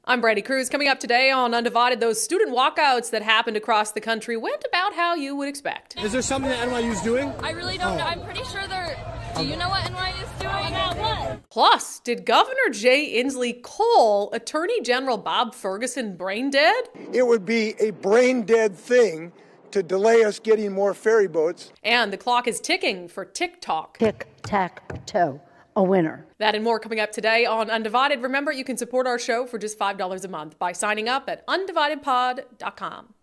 I'm Brandi Kruse. Coming up today on Undivided, those student walkouts that happened across the country went about how you would expect. Is there something that NYU's doing? I really don't know. I'm pretty sure they're... Do you know what NYU's doing? About what? Plus, did Governor Jay Inslee call Attorney General Bob Ferguson brain dead? It would be a brain dead thing to delay us getting more ferry boats. And the clock is ticking for TikTok. Tic-tac-toe. A winner. That and more coming up today on Undivided. Remember, you can support our show for just $5 a month by signing up at undividedpod.com.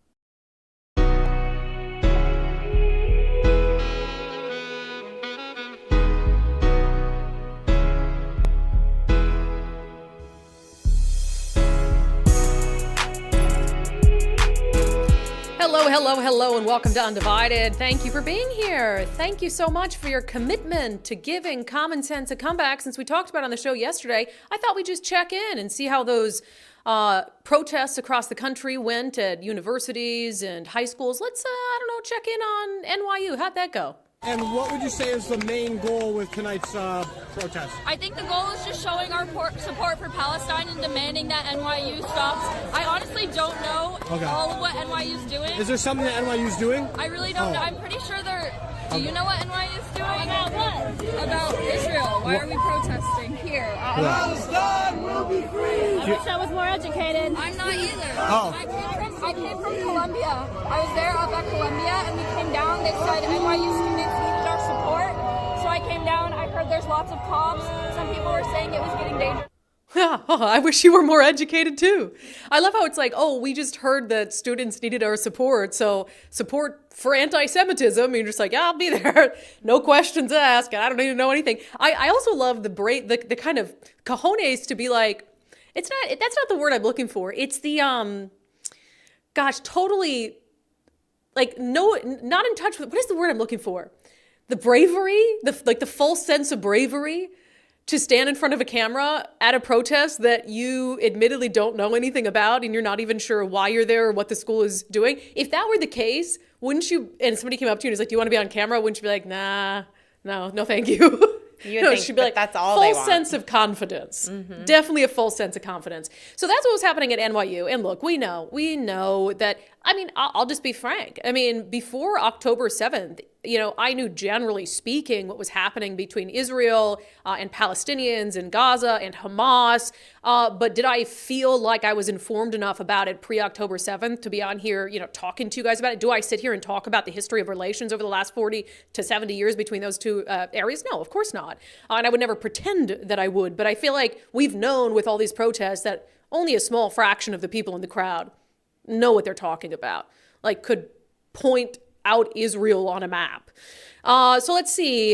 Hello, and welcome to Undivided. Thank you for being here. Thank you so much for your commitment to giving common sense a comeback. Since we talked about it on the show yesterday, I thought we'd just check in and see how those protests across the country went at universities and high schools. Let's, check in on NYU. How'd that go? And what would you say is the main goal with tonight's protest? I think the goal is just showing our support for Palestine and demanding that NYU stops. I honestly don't know all of what NYU's doing. Is there something that NYU's doing? I really don't know. I'm pretty sure they're... Do you know what NYU's doing? About what? About Israel. Why are we protesting here? Palestine will be free! I wish I was more educated. I'm not either. Oh. I came from Columbia. I was there up at Columbia and we came down. They said NYU students needed our support. So I came down. I heard there's lots of cops. Some people were saying it was getting dangerous. I wish you were more educated too. I love how it's like, oh, we just heard that students needed our support, so support for anti-Semitism. And you're just like, yeah, I'll be there. No questions asked. I don't need to know anything. I also love the kind of cojones to be like, that's not the word I'm looking for. It's the, totally, like, no, not in touch with, what is the word I'm looking for? The bravery, the false sense of bravery to stand in front of a camera at a protest that you admittedly don't know anything about and you're not even sure why you're there or what the school is doing. If that were the case, wouldn't you, and somebody came up to you and was like, do you want to be on camera? Wouldn't you be like, nah, no, thank you. No, she'd be like, that's all they false want. sense of confidence. Mm-hmm. Definitely a false sense of confidence. So that's what was happening at NYU. And look, we know that, I'll just be frank. Before October 7th, I knew generally speaking what was happening between Israel and Palestinians and Gaza and Hamas. But did I feel like I was informed enough about it pre-October 7th to be on here, talking to you guys about it? Do I sit here and talk about the history of relations over the last 40 to 70 years between those two areas? No, of course not. And I would never pretend that I would. But I feel like we've known with all these protests that only a small fraction of the people in the crowd know what they're talking about, like could point out Israel on a map. So let's see.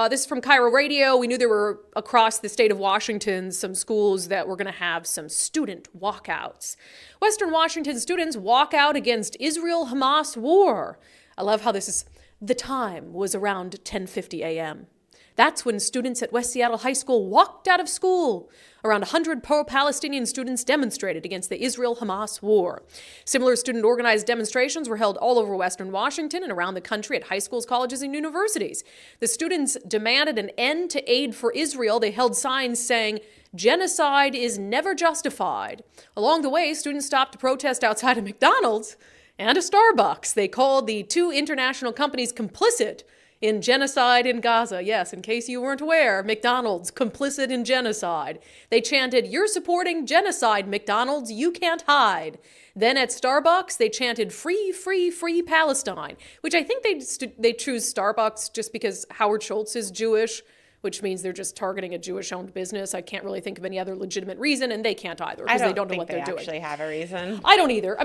This is from Cairo Radio. We knew there were across the state of Washington some schools that were going to have some student walkouts. Western Washington students walk out against Israel-Hamas war. I love how this is. The time was around 10:50 a.m. That's when students at West Seattle High School walked out of school. Around 100 pro-Palestinian students demonstrated against the Israel-Hamas war. Similar student-organized demonstrations were held all over Western Washington and around the country at high schools, colleges, and universities. The students demanded an end to aid for Israel. They held signs saying, "Genocide is never justified." Along the way, students stopped to protest outside of McDonald's and a Starbucks. They called the two international companies complicit in genocide in Gaza. Yes, in case you weren't aware, McDonald's complicit in genocide. They chanted, "You're supporting genocide, McDonald's, you can't hide." Then at Starbucks, they chanted, "Free, free, free Palestine," which I think they choose Starbucks just because Howard Schultz is Jewish, which means they're just targeting a Jewish-owned business. I can't really think of any other legitimate reason, and they can't either because they don't know what they're doing. I don't think they actually have a reason. I don't either.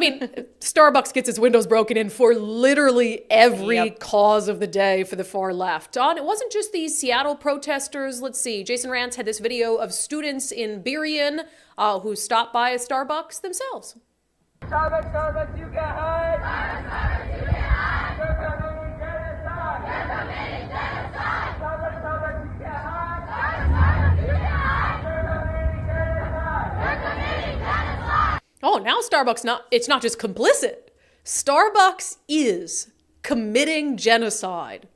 Starbucks gets its windows broken in for literally every cause of the day for the far left. It wasn't just these Seattle protesters. Let's see. Jason Rantz had this video of students in Burien who stopped by a Starbucks themselves. Starbucks, you can hide. Starbucks, you can hide. You're committing genocide. You're committing genocide. Starbucks, you can hide. Starbucks, you can hide. You're committing genocide. Oh, now Starbucks it's not just complicit. Starbucks is committing genocide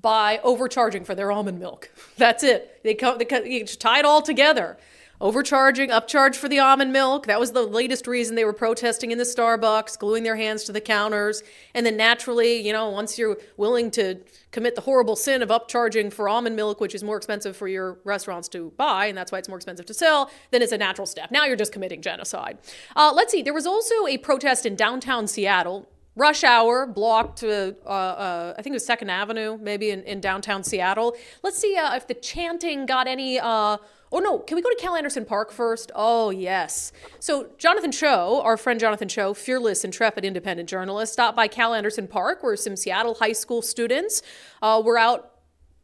by overcharging for their almond milk. That's it. They tie it all together. overcharging, upcharge for the almond milk. That was the latest reason they were protesting in the Starbucks, gluing their hands to the counters. And then naturally, once you're willing to commit the horrible sin of upcharging for almond milk, which is more expensive for your restaurants to buy, and that's why it's more expensive to sell, then it's a natural step. Now you're just committing genocide. Let's see. There was also a protest in downtown Seattle. Rush hour blocked, I think it was 2nd Avenue, maybe in downtown Seattle. Let's see if the chanting got any... Oh, no, can we go to Cal Anderson Park first? Oh, yes. So Jonathan Cho, our friend Jonathan Cho, fearless, intrepid, independent journalist, stopped by Cal Anderson Park where some Seattle high school students were out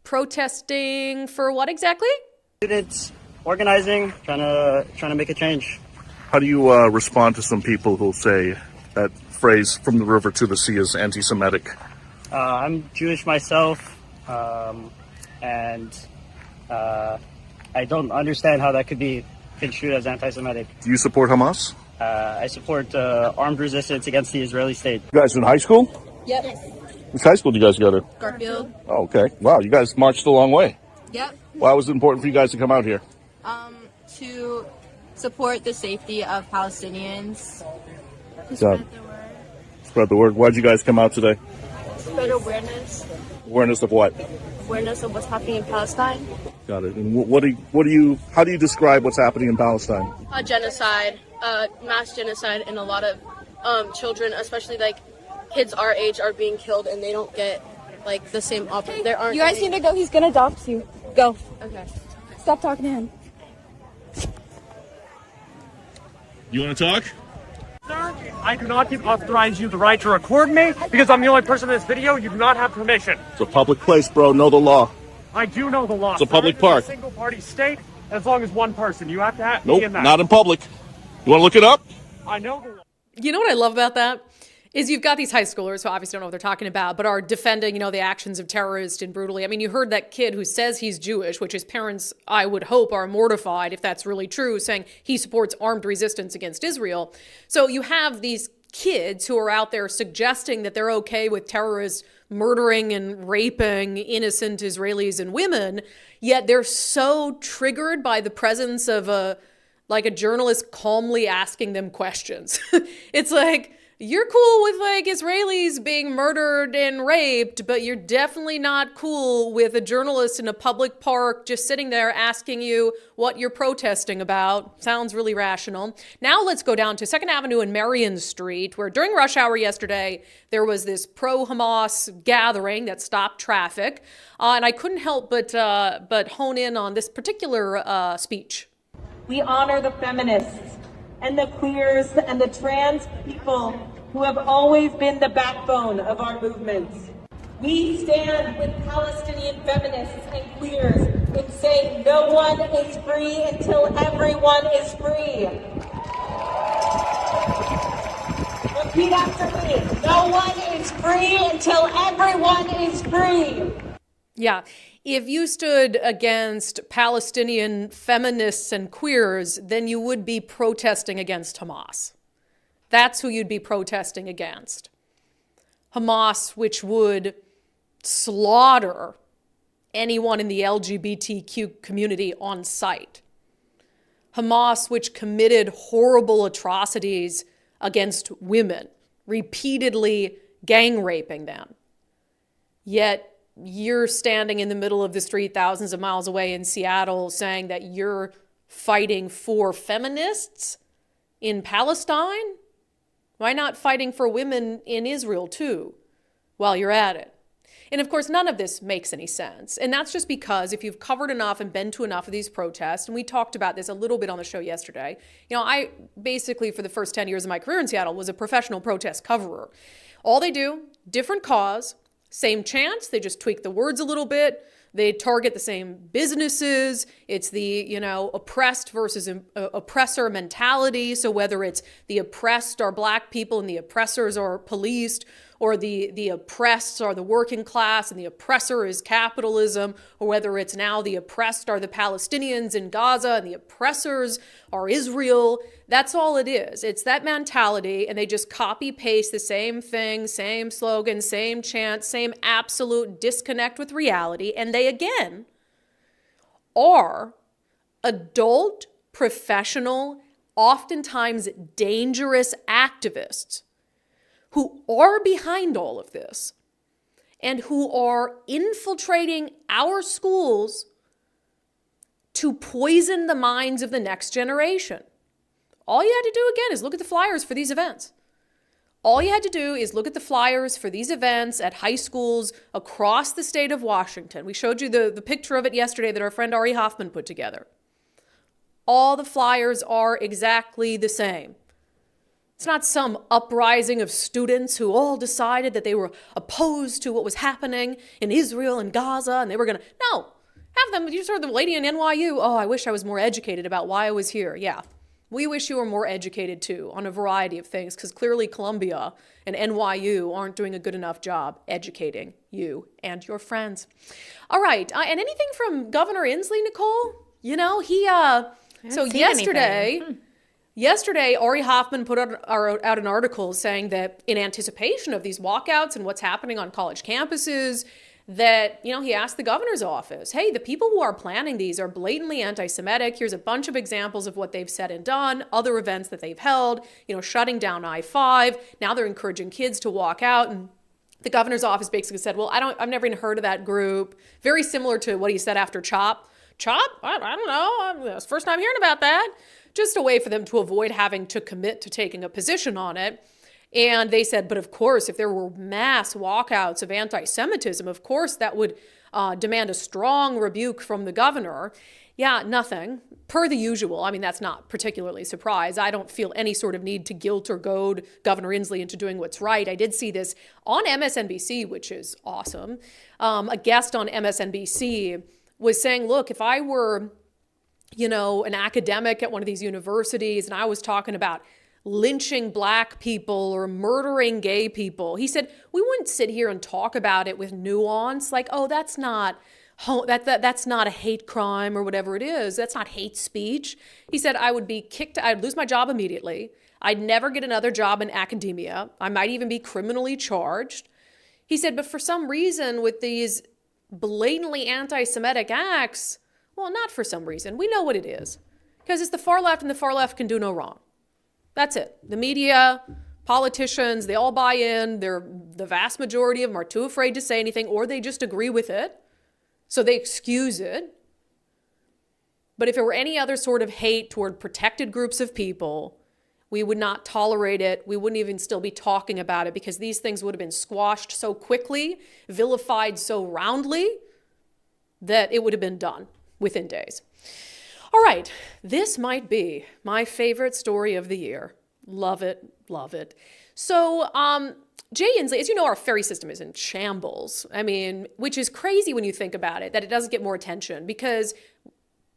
protesting for what exactly? Students organizing, trying to make a change. How do you respond to some people who say that phrase "from the river to the sea" is anti-Semitic? I'm Jewish myself, and I don't understand how that could be construed as anti-Semitic. Do you support Hamas? I support armed resistance against the Israeli state. You guys in high school? Yep. Which high school do you guys go to? Garfield. Oh, okay. Wow, you guys marched a long way. Yep. Why was it important for you guys to come out here? To support the safety of Palestinians. Spread the word. Why'd you guys come out today? Spread awareness. Awareness of what? Awareness of what's happening in Palestine. Got it. And how do you describe what's happening in Palestine? A genocide, mass genocide, and a lot of children, especially kids our age, are being killed, and they don't get the same opportunity. There aren't. You guys need to go. He's gonna adopt you. Go. Okay. Stop talking to him. You want to talk? Sir, I do not authorize you the right to record me because I'm the only person in this video. You do not have permission. It's a public place, bro. Know the law. I do know the law. It's a public park. It's a single-party state as long as one person. You have to have Nope, me in that. not in public. You want to look it up? I know the law. You know what I love about that? Is you've got these high schoolers who obviously don't know what they're talking about, but are defending, the actions of terrorists and brutally. I mean, you heard that kid who says he's Jewish, which his parents, I would hope, are mortified if that's really true, saying he supports armed resistance against Israel. So you have these kids who are out there suggesting that they're okay with terrorists murdering and raping innocent Israelis and women, yet they're so triggered by the presence of a journalist calmly asking them questions. It's like, you're cool with Israelis being murdered and raped, but you're definitely not cool with a journalist in a public park just sitting there asking you what you're protesting about. Sounds really rational. Now let's go down to 2nd Avenue and Marion Street, where during rush hour yesterday, there was this pro-Hamas gathering that stopped traffic. And I couldn't help but hone in on this particular speech. We honor the feminists and the queers and the trans people who have always been the backbone of our movements. We stand with Palestinian feminists and queers in saying no one is free until everyone is free. Repeat after me. No one is free until everyone is free. Yeah. If you stood against Palestinian feminists and queers, then you would be protesting against Hamas. That's who you'd be protesting against. Hamas, which would slaughter anyone in the LGBTQ community on sight. Hamas, which committed horrible atrocities against women, repeatedly gang raping them. Yet you're standing in the middle of the street thousands of miles away in Seattle saying that you're fighting for feminists in Palestine? Why not fighting for women in Israel too, while you're at it? And of course, none of this makes any sense. And that's just because if you've covered enough and been to enough of these protests, and we talked about this a little bit on the show yesterday, I basically, for the first 10 years of my career in Seattle, was a professional protest coverer. All they do, different cause, same chants, they just tweak the words a little bit. They target the same businesses. It's the, oppressed versus oppressor mentality. So whether it's the oppressed are black people and the oppressors are policed, or the oppressed are the working class and the oppressor is capitalism, or whether it's now the oppressed are the Palestinians in Gaza and the oppressors are Israel, that's all it is. It's that mentality, and they just copy paste the same thing, same slogan, same chant, same absolute disconnect with reality, and they again are adult professional, oftentimes dangerous activists who are behind all of this and who are infiltrating our schools to poison the minds of the next generation. All you had to do, again, is look at the flyers for these events. All you had to do is look at the flyers for these events at high schools across the state of Washington. We showed you the picture of it yesterday that our friend Ari Hoffman put together. All the flyers are exactly the same. It's not some uprising of students who all decided that they were opposed to what was happening in Israel and Gaza, and they were going to, no, have them, you saw the lady in NYU, oh, I wish I was more educated about why I was here. Yeah, we wish you were more educated too on a variety of things, because clearly Columbia and NYU aren't doing a good enough job educating you and your friends. All right, and anything from Governor Inslee, Nicole? You know, so yesterday, Ari Hoffman put out an article saying that in anticipation of these walkouts and what's happening on college campuses, that, you know, he asked the governor's office, hey, the people who are planning these are blatantly anti-Semitic. Here's a bunch of examples of what they've said and done, other events that they've held, you know, shutting down I-5. Now they're encouraging kids to walk out. And the governor's office basically said, well, I've never even heard of that group. Very similar to what he said after CHOP. CHOP? I don't know. It's the first time hearing about that. Just a way for them to avoid having to commit to taking a position on it. And they said, but of course, if there were mass walkouts of anti-Semitism, of course that would demand a strong rebuke from the governor. Yeah, nothing. Per the usual. I mean, that's not particularly a surprise. I don't feel any sort of need to guilt or goad Governor Inslee into doing what's right. I did see this on MSNBC, which is awesome. A guest on MSNBC was saying, look, if I were, you know, an academic at one of these universities and I was talking about lynching black people or murdering gay people, he said, we wouldn't sit here and talk about it with nuance, like, oh, that's not a hate crime or whatever it is. That's not hate speech. He said, I would be kicked, I'd lose my job immediately. I'd never get another job in academia. I might even be criminally charged. He said, but for some reason with these blatantly anti-Semitic acts, well, not for some reason. We know what it is. Because it's the far left, and the far left can do no wrong. That's it. The media, politicians, they all buy in. The vast majority of them are too afraid to say anything, or they just agree with it. So they excuse it. But if it were any other sort of hate toward protected groups of people, we would not tolerate it. We wouldn't even still be talking about it, because these things would have been squashed so quickly, vilified so roundly, that it would have been done within days. All right, this might be my favorite story of the year. Love it, love it. So Jay Inslee, as you know, our ferry system is in shambles. I mean, which is crazy when you think about it, that it doesn't get more attention, because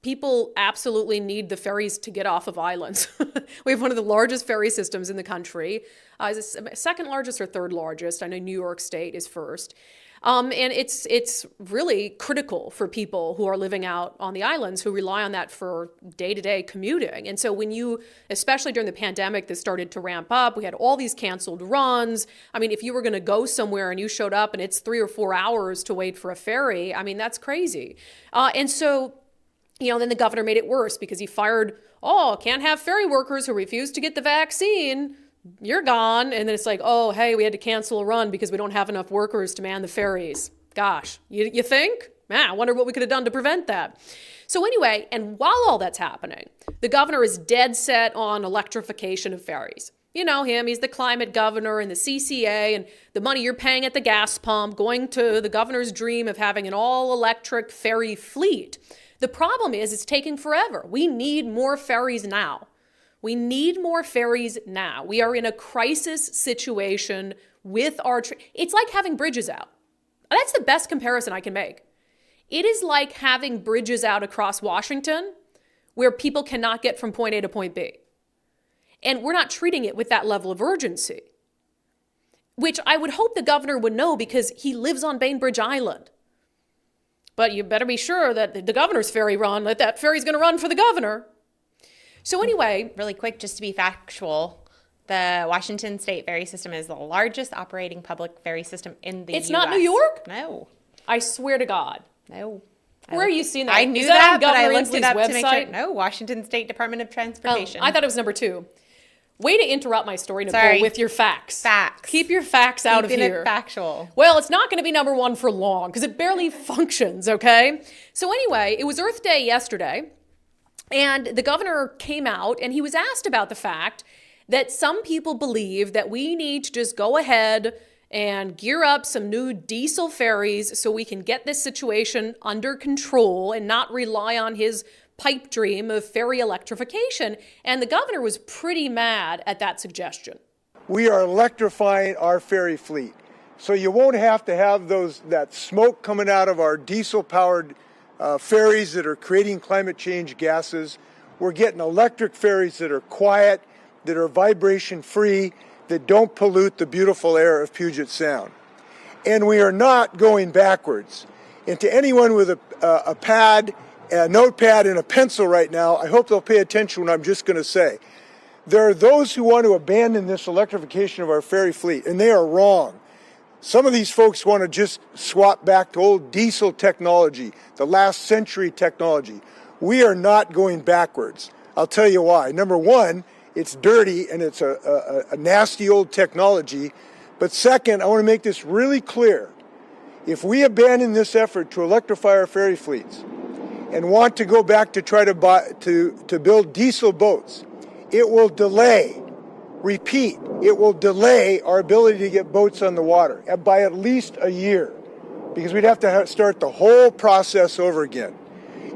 people absolutely need the ferries to get off of islands. We have one of the largest ferry systems in the country. Is it second largest or third largest? I know New York State is first. And it's really critical for people who are living out on the islands who rely on that for day-to-day commuting. And so when you, especially during the pandemic, this started to ramp up, we had all these canceled runs. I mean, if you were going to go somewhere and you showed up and it's 3 or 4 hours to wait for a ferry, I mean, that's crazy. And so, you know, then the governor made it worse, because he fired, can't have ferry workers who refuse to get the vaccine. You're gone. And then it's like, oh, hey, we had to cancel a run because we don't have enough workers to man the ferries. Gosh, you think? Man, I wonder what we could have done to prevent that. So anyway, and while all that's happening, the governor is dead set on electrification of ferries. You know him, he's the climate governor and the CCA, and the money you're paying at the gas pump going to the governor's dream of having an all-electric ferry fleet. The problem is it's taking forever. We need more ferries now. We need more ferries now. We are in a crisis situation with our... It's like having bridges out. That's the best comparison I can make. It is like having bridges out across Washington where people cannot get from point A to point B. And we're not treating it with that level of urgency, which I would hope the governor would know, because he lives on Bainbridge Island. But you better be sure that the governor's ferry run, that ferry's going to run for the governor. So anyway, really quick, just to be factual, the Washington State Ferry System is the largest operating public ferry system in the U.S. It's not New York? No. I swear to God. No. Where are you seeing that? I knew Is that, on but I Governor looked it Inslee's up website? to make sure. No, Washington State Department of Transportation. I thought it was number 2. Way to interrupt my story, Nicole, Sorry. with your facts. Facts. Keep your facts out of Keeping here. it factual. Well, it's not going to be number 1 for long because it barely functions, okay? So anyway, it was Earth Day yesterday, and the governor came out and he was asked about the fact that some people believe that we need to just go ahead and gear up some new diesel ferries so we can get this situation under control and not rely on his pipe dream of ferry electrification. And the governor was pretty mad at that suggestion. We are electrifying our ferry fleet. So you won't have to have that smoke coming out of our diesel-powered ferries that are creating climate change gases. We're getting electric ferries that are quiet, that are vibration-free, that don't pollute the beautiful air of Puget Sound. And we are not going backwards. And to anyone with a pad, a notepad, and a pencil right now, I hope they'll pay attention to what I'm just going to say. There are those who want to abandon this electrification of our ferry fleet, and they are wrong. Some of these folks want to just swap back to old diesel technology, the last century technology. We are not going backwards. I'll tell you why. Number one, it's dirty and it's a nasty old technology. But second, I want to make this really clear. If we abandon this effort to electrify our ferry fleets and want to go back to try to build diesel boats, it will delay, repeat, it will delay our ability to get boats on the water by at least a year, because we'd have to start the whole process over again.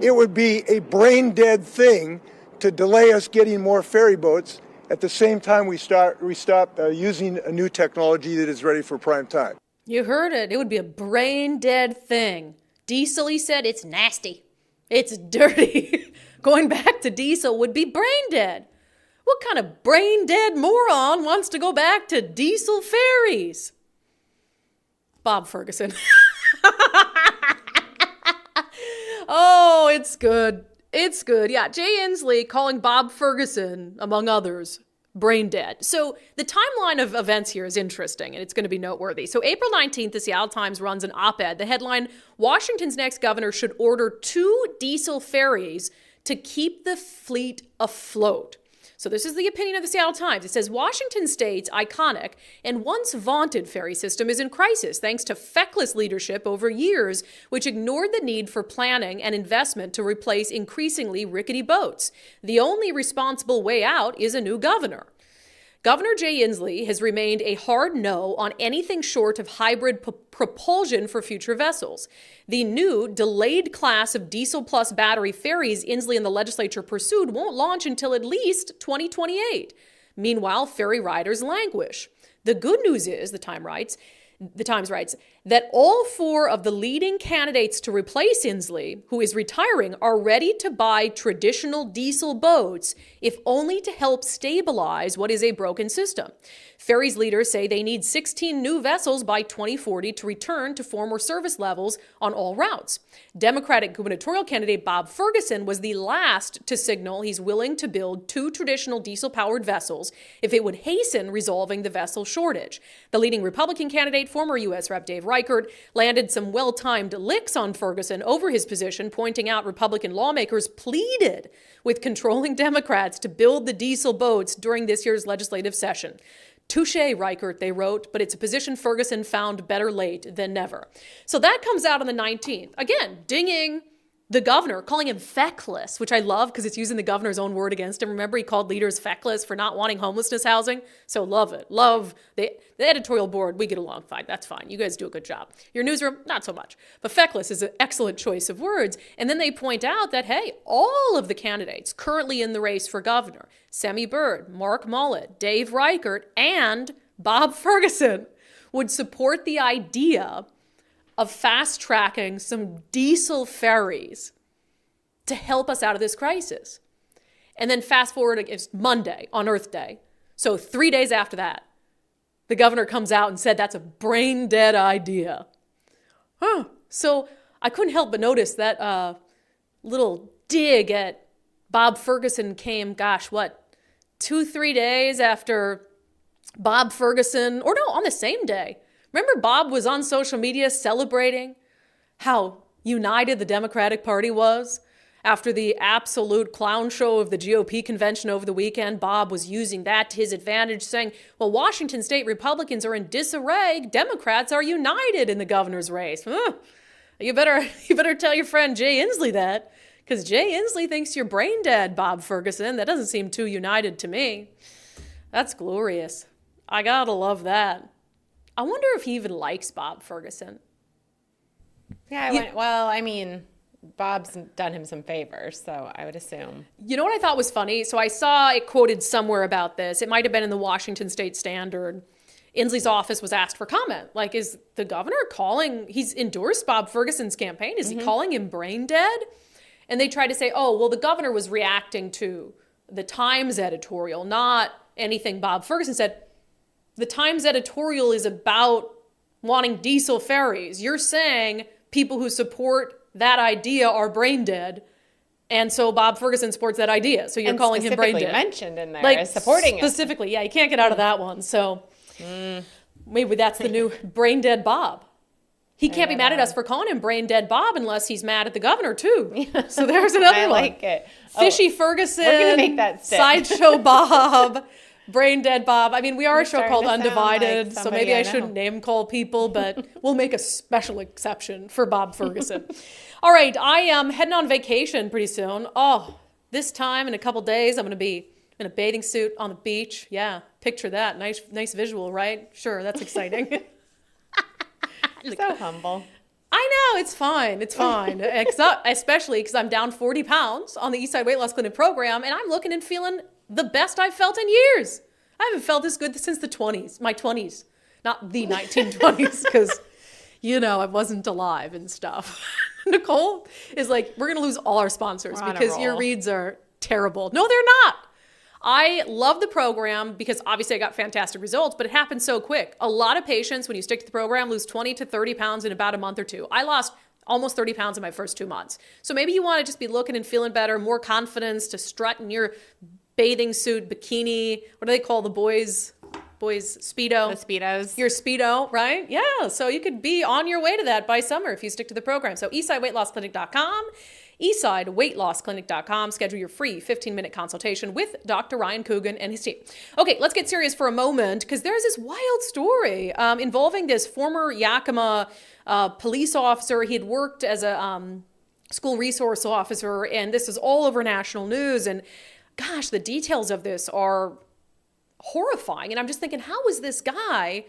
It would be a brain-dead thing to delay us getting more ferry boats at the same time we stop using a new technology that is ready for prime time. You heard it. It would be a brain-dead thing. Diesel, he said, it's nasty. It's dirty. Going back to diesel would be brain-dead. What kind of brain-dead moron wants to go back to diesel ferries? Bob Ferguson. Oh, it's good. It's good. Yeah, Jay Inslee calling Bob Ferguson, among others, brain dead. So the timeline of events here is interesting, and it's going to be noteworthy. So April 19th, the Seattle Times runs an op-ed. The headline, Washington's next governor should order 2 diesel ferries to keep the fleet afloat. So this is the opinion of the Seattle Times. It says, Washington State's iconic and once vaunted ferry system is in crisis thanks to feckless leadership over years, which ignored the need for planning and investment to replace increasingly rickety boats. The only responsible way out is a new governor. Governor Jay Inslee has remained a hard no on anything short of hybrid propulsion for future vessels. The new delayed class of diesel plus battery ferries Inslee and the legislature pursued won't launch until at least 2028. Meanwhile, ferry riders languish. The good news is, the Times writes, that all 4 of the leading candidates to replace Inslee, who is retiring, are ready to buy traditional diesel boats, if only to help stabilize what is a broken system. Ferries leaders say they need 16 new vessels by 2040 to return to former service levels on all routes. Democratic gubernatorial candidate Bob Ferguson was the last to signal he's willing to build 2 traditional diesel-powered vessels if it would hasten resolving the vessel shortage. The leading Republican candidate, former U.S. Rep. Dave Reichert, landed some well-timed licks on Ferguson over his position, pointing out Republican lawmakers pleaded with controlling Democrats to build the diesel boats during this year's legislative session. Touché, Reichert, they wrote, but it's a position Ferguson found better late than never. So that comes out on the 19th. Again, dinging the governor, calling him feckless, which I love because it's using the governor's own word against him. Remember, he called leaders feckless for not wanting homelessness housing? So love it. Love the editorial board. We get along fine. That's fine. You guys do a good job. Your newsroom, not so much. But feckless is an excellent choice of words. And then they point out that, hey, all of the candidates currently in the race for governor, Semi Bird, Mark Mullet, Dave Reichert, and Bob Ferguson, would support the idea of fast-tracking some diesel ferries to help us out of this crisis. And then fast forward, it's Monday on Earth Day. So 3 days after that, the governor comes out and said that's a brain-dead idea. So I couldn't help but notice that little dig at Bob Ferguson came, 2-3 days after Bob Ferguson, or no, on the same day. Remember Bob was on social media celebrating how, united the Democratic Party was? After the absolute clown show of the GOP convention over the weekend, Bob was using that to his advantage, saying, well, Washington state Republicans are in disarray. Democrats are united in the governor's race. You better tell your friend Jay Inslee that, because Jay Inslee thinks you're brain dead, Bob Ferguson. That doesn't seem too united to me. That's glorious. I gotta love that. I wonder if he even likes Bob Ferguson. Yeah, well, I mean, Bob's done him some favors, so I would assume. You know what I thought was funny? So I saw it quoted somewhere about this. It might have been in the Washington State Standard. Inslee's office was asked for comment. Like, is the governor he's endorsed Bob Ferguson's campaign. Is he calling him brain dead? And they tried to say, oh, well, the governor was reacting to the Times editorial, not anything Bob Ferguson said. The Times editorial is about wanting diesel ferries. You're saying people who support that idea are brain dead, and so Bob Ferguson supports that idea. So you're calling him brain dead. Mentioned in there as supporting specifically. Yeah, you can't get out of that one. So maybe that's the new brain dead Bob. He can't be mad at us for calling him brain dead Bob unless he's mad at the governor too. So there's another one. I like it. Fishy Ferguson. We're gonna make that stick. Sideshow Bob. Brain dead Bob. I mean, we are a show called Undivided, like so maybe I shouldn't name call people, but we'll make a special exception for Bob Ferguson. All right, I am heading on vacation pretty soon. Oh, this time in a couple days, I'm going to be in a bathing suit on the beach. Yeah, picture that. Nice visual, right? Sure, that's exciting. You're so humble. I know, it's fine. It's fine. Especially because I'm down 40 pounds on the Eastside Weight Loss Clinic program, and I'm looking and feeling the best I've felt in years. I haven't felt this good since the 20s, my 20s, not the 1920s, because, I wasn't alive and stuff. Nicole is like, we're going to lose all our sponsors because your reads are terrible. No, they're not. I love the program because obviously I got fantastic results, but it happened so quick. A lot of patients, when you stick to the program, lose 20 to 30 pounds in about a month or two. I lost almost 30 pounds in my first 2 months. So maybe you want to just be looking and feeling better, more confidence to strut in your bathing suit, bikini, what do they call the boys' Speedo? The Speedos. Your Speedo, right? Yeah, so you could be on your way to that by summer if you stick to the program. So eastsideweightlossclinic.com, eastsideweightlossclinic.com. Schedule your free 15-minute consultation with Dr. Ryan Coogan and his team. Okay, let's get serious for a moment because there's this wild story involving this former Yakima police officer. He had worked as a school resource officer, and this is all over national news. And gosh, the details of this are horrifying. And I'm just thinking, how was this guy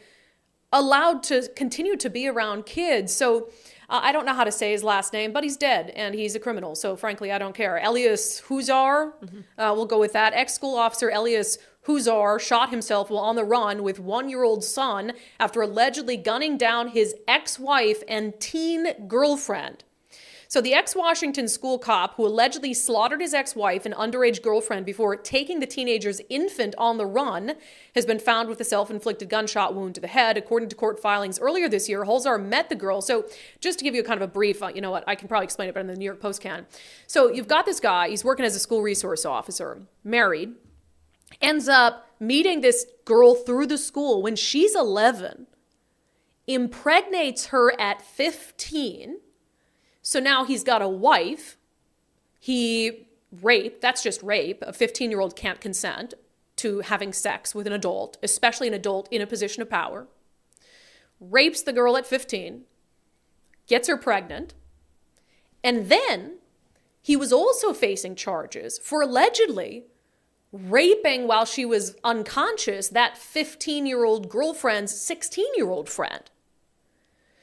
allowed to continue to be around kids? So I don't know how to say his last name, but he's dead and he's a criminal. So frankly, I don't care. Elias Huzar, we'll go with that. Ex-school officer Elias Huzar shot himself while on the run with one-year-old son after allegedly gunning down his ex-wife and teen girlfriend. So the ex-Washington school cop who allegedly slaughtered his ex-wife and underage girlfriend before taking the teenager's infant on the run has been found with a self-inflicted gunshot wound to the head. According to court filings earlier this year, Holzar met the girl. So just to give you kind of a brief, you know what, I can probably explain it better than the New York Post can. So you've got this guy, he's working as a school resource officer, married, ends up meeting this girl through the school when she's 11, impregnates her at 15. So now he's got a wife. He raped, that's just rape. A 15-year-old can't consent to having sex with an adult, especially an adult in a position of power. Rapes the girl at 15, gets her pregnant, and then he was also facing charges for allegedly raping while she was unconscious that 15-year-old girlfriend's 16-year-old friend.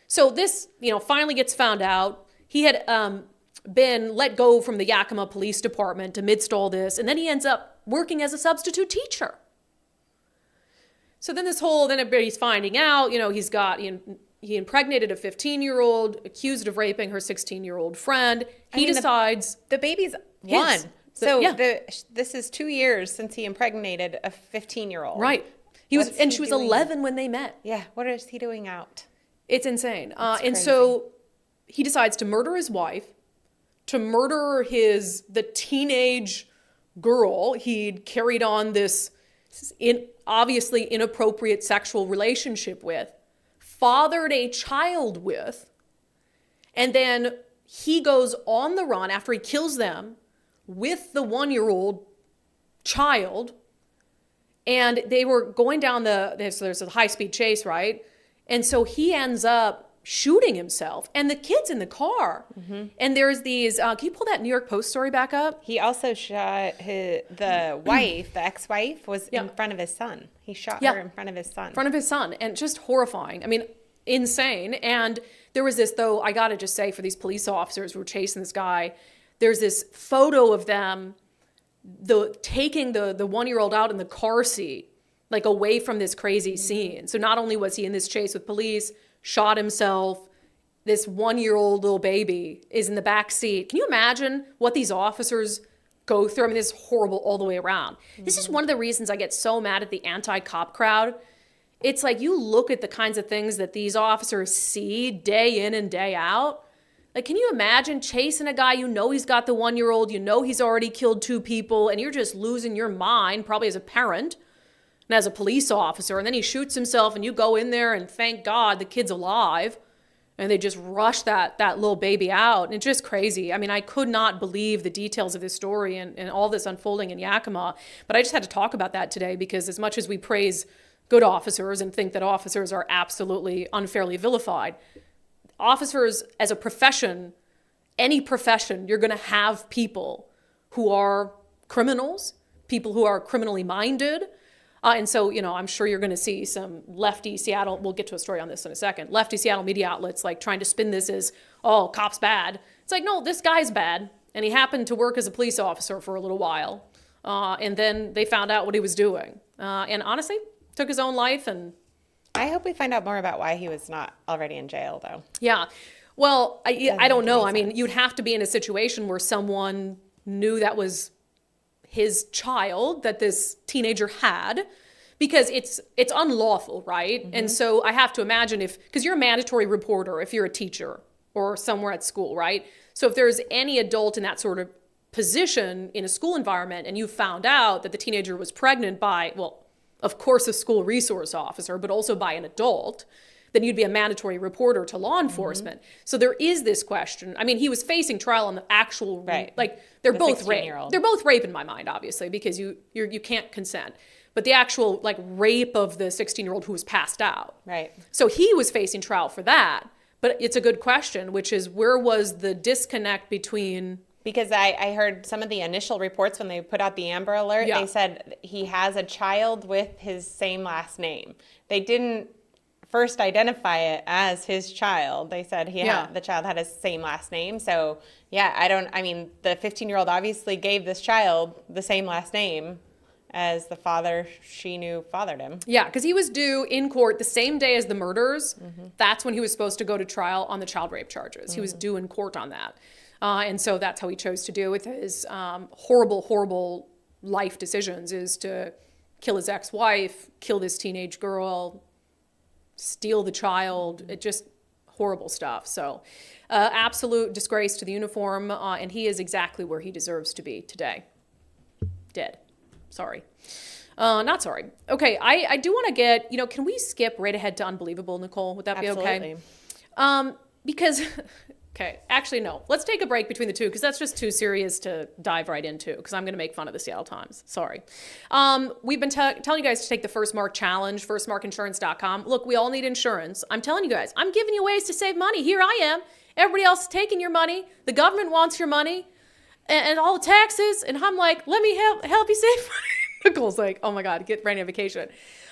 So this, finally gets found out. He had been let go from the Yakima Police Department amidst all this, and then he ends up working as a substitute teacher. So then everybody's finding out, he impregnated a 15-year-old, accused of raping her 16-year-old friend. He decides the baby's one. This is 2 years since he impregnated a 15-year-old. Right. She was 11 when they met. Yeah. What is he doing out? It's insane. And so he decides to murder his wife, to murder the teenage girl he'd carried on this obviously inappropriate sexual relationship with, fathered a child with, and then he goes on the run after he kills them with the 1-year-old child. And they were going down there's a high-speed chase, right? And so he ends up shooting himself and the kids in the car. And there's these, can you pull that New York Post story back up? He also shot the wife, the ex-wife, was in front of his son. He shot her in front of his son. In front of his son. And just horrifying. I mean, insane. And there was this, though, I got to just say, for these police officers who were chasing this guy, there's this photo of them taking the 1-year-old out in the car seat, like away from this crazy scene. So not only was he in this chase with police, shot himself, this 1-year-old little baby is in the back seat. Can you imagine what these officers go through? I mean, this is horrible all the way around. This is one of the reasons I get so mad at the anti-cop crowd. It's like you look at the kinds of things that these officers see day in and day out. Like, can you imagine chasing a guy, you know he's got the 1-year-old, you know he's already killed 2 people, and you're just losing your mind, probably as a parent and as a police officer, and then he shoots himself, and you go in there, and thank God the kid's alive, and they just rush that little baby out, and it's just crazy. I mean, I could not believe the details of this story and all this unfolding in Yakima, but I just had to talk about that today, because as much as we praise good officers and think that officers are absolutely unfairly vilified, officers as a profession, any profession, you're going to have people who are criminals, people who are criminally minded. And so, I'm sure you're going to see some lefty Seattle, we'll get to a story on this in a second, lefty Seattle media outlets like trying to spin this as, oh, cop's bad. It's like, no, this guy's bad. And he happened to work as a police officer for a little while. And then they found out what he was doing. And honestly, took his own life. And I hope we find out more about why he was not already in jail, though. Yeah. Well, I don't know. I mean, you'd have to be in a situation where someone knew that was his child that this teenager had, because it's unlawful, right? And so I have to imagine because you're a mandatory reporter if you're a teacher or somewhere at school, right? So if there's any adult in that sort of position in a school environment and you found out that the teenager was pregnant by, well, of course, a school resource officer, but also by an adult, then you'd be a mandatory reporter to law enforcement. So there is this question. I mean, he was facing trial on the actual, like they're both rape. They're both rape in my mind, obviously, because you can't consent. But the actual like rape of the 16-year-old who was passed out. Right. So he was facing trial for that. But it's a good question, which is where was the disconnect between... Because I heard some of the initial reports when they put out the Amber Alert, they said he has a child with his same last name. They didn't first identify it as his child. They said the child had his same last name. So, the 15-year-old obviously gave this child the same last name as the father she knew fathered him. Yeah, because he was due in court the same day as the murders. That's when he was supposed to go to trial on the child rape charges. He was due in court on that. And so that's how he chose to do with his horrible, horrible life decisions, is to kill his ex-wife, kill this teenage girl, steal the child. It just horrible stuff. So absolute disgrace to the uniform. And he is exactly where he deserves to be today. Dead. Sorry. Not sorry. Okay, I do want to get, can we skip right ahead to Unbelievable, Nicole? Would that be okay? Because... Okay, actually, no. Let's take a break between the two, because that's just too serious to dive right into, because I'm going to make fun of the Seattle Times. Sorry. We've been telling you guys to take the Firstmark Challenge, firstmarkinsurance.com. Look, we all need insurance. I'm telling you guys, I'm giving you ways to save money. Here I am. Everybody else is taking your money. The government wants your money and all the taxes. And I'm like, let me help you save money. Nicole's like, oh my God, get Brandi on vacation.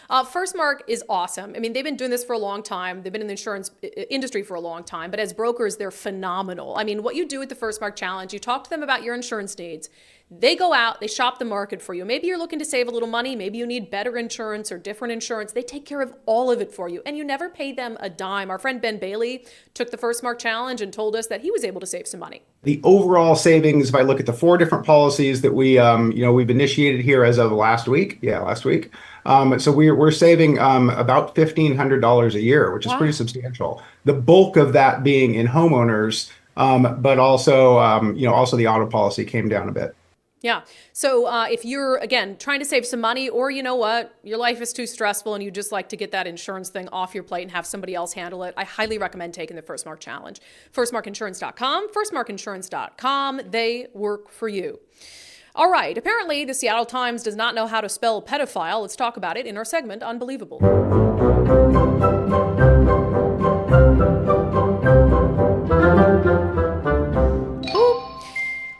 Firstmark is awesome. I mean, they've been doing this for a long time. They've been in the insurance industry for a long time, but as brokers, they're phenomenal. I mean, what you do with the Firstmark Challenge, you talk to them about your insurance needs. They go out, they shop the market for you. Maybe you're looking to save a little money. Maybe you need better insurance or different insurance. They take care of all of it for you, and you never pay them a dime. Our friend Ben Bailey took the Firstmark Challenge and told us that he was able to save some money. The overall savings, if I look at the 4 different policies that we've initiated here as of last week. So we're saving about $1,500 a year, which is pretty substantial. The bulk of that being in homeowners, but also the auto policy came down a bit. Yeah. So if you're, again, trying to save some money, or you know what, your life is too stressful and you just like to get that insurance thing off your plate and have somebody else handle it, I highly recommend taking the Firstmark Challenge. Firstmarkinsurance.com, firstmarkinsurance.com. They work for you. All right. Apparently, the Seattle Times does not know how to spell pedophile. Let's talk about it in our segment, Unbelievable.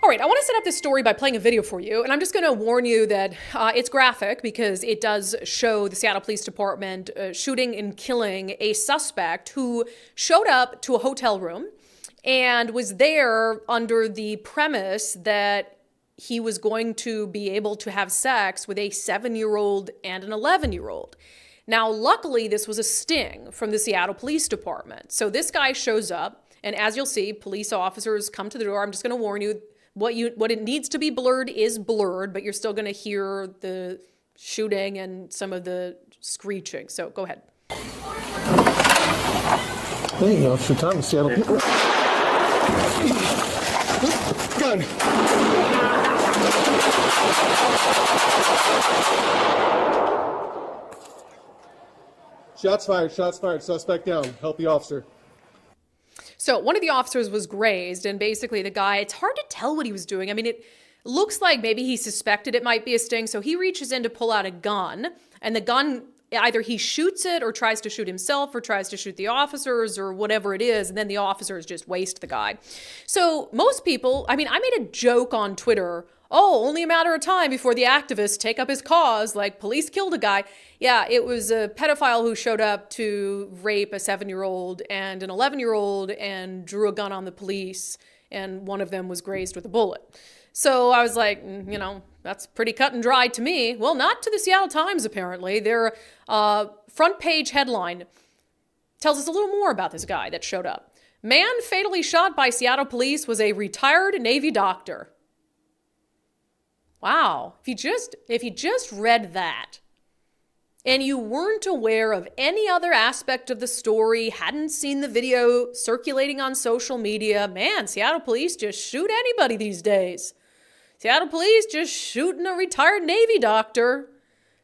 All right, I want to set up this story by playing a video for you, and I'm just going to warn you that it's graphic because it does show the Seattle Police Department shooting and killing a suspect who showed up to a hotel room and was there under the premise that he was going to be able to have sex with a 7-year-old and an 11-year-old. Now, luckily, this was a sting from the Seattle Police Department. So this guy shows up, and as you'll see, police officers come to the door. I'm just going to warn you, what it needs to be blurred is blurred, but you're still going to hear the shooting and some of the screeching. So go ahead. There you go. It's the time of Seattle. Gun. Shots fired. Shots fired. Suspect down. Help the officer. So one of the officers was grazed, and basically the guy, it's hard to tell what he was doing. I mean, it looks like maybe he suspected it might be a sting, so he reaches in to pull out a gun, and the gun, either he shoots it or tries to shoot himself or tries to shoot the officers or whatever it is, and then the officers just waste the guy. So most people, I mean, I made a joke on Twitter, oh, only a matter of time before the activists take up his cause, like police killed a guy. Yeah, it was a pedophile who showed up to rape a 7-year-old and an 11-year-old and drew a gun on the police, and one of them was grazed with a bullet. So I was like, you know, that's pretty cut and dry to me. Well, not to the Seattle Times, apparently. Their front page headline tells us a little more about this guy that showed up. Man fatally shot by Seattle police was a retired Navy doctor. Wow. If you just read that and you weren't aware of any other aspect of the story, hadn't seen the video circulating on social media, man, Seattle police just shoot anybody these days. Seattle police just shooting a retired Navy doctor.